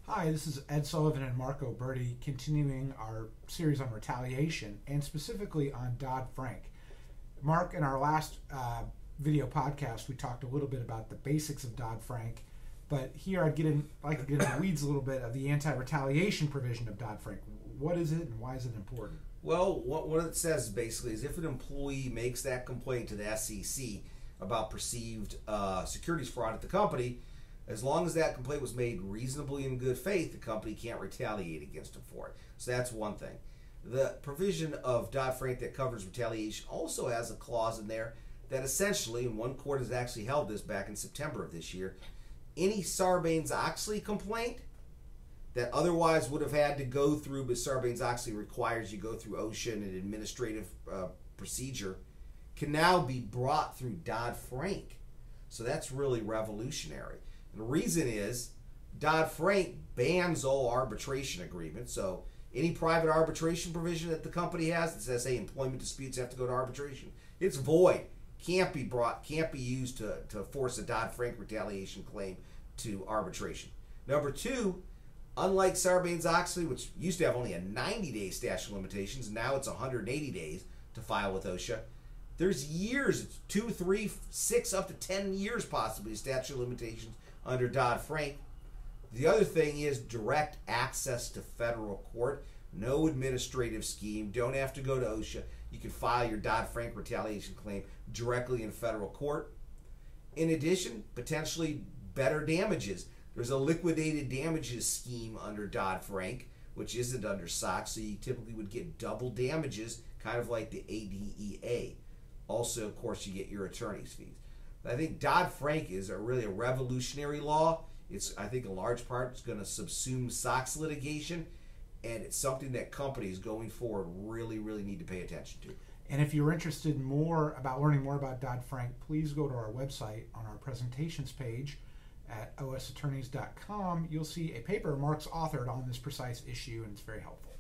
Hi, this is Ed Sullivan and Marco Berti continuing our series on retaliation and specifically on Dodd Frank. Mark, in our last video podcast, we talked a little bit about the basics of Dodd Frank, but here like to get in the weeds a little bit of the anti-retaliation provision of Dodd Frank. What is it and why is it important? Well, what it says basically is if an employee makes that complaint to the SEC about perceived securities fraud at the company, as long as that complaint was made reasonably in good faith, the company can't retaliate against him for it. So that's one thing. The provision of Dodd-Frank that covers retaliation also has a clause in there that essentially, and one court has actually held this back in September of this year, any Sarbanes-Oxley complaint that otherwise would have had to go through, but Sarbanes-Oxley requires you go through OSHA and an administrative procedure, can now be brought through Dodd-Frank. So that's really revolutionary. The reason is Dodd-Frank bans all arbitration agreements. So any private arbitration provision that the company has that says, hey, employment disputes have to go to arbitration, it's void. Can't be used to force a Dodd-Frank retaliation claim to arbitration. Number two, unlike Sarbanes-Oxley, which used to have only a 90-day statute of limitations, now it's 180 days to file with OSHA. There's years, it's 2, 3, 6, up to 10 years possibly statute of limitations under Dodd-Frank. The other thing is direct access to federal court. No administrative scheme. Don't have to go to OSHA. You can file your Dodd-Frank retaliation claim directly in federal court. In addition, potentially better damages. There's a liquidated damages scheme under Dodd-Frank, which isn't under SOX, so you typically would get double damages, kind of like the ADEA. Also, of course, you get your attorney's fees. I think Dodd-Frank is really a revolutionary law. I think a large part is going to subsume SOX litigation, and it's something that companies going forward really, really need to pay attention to. And if you're interested in learning more about Dodd-Frank, please go to our website on our presentations page at osattorneys.com. You'll see a paper Mark's authored on this precise issue, and it's very helpful.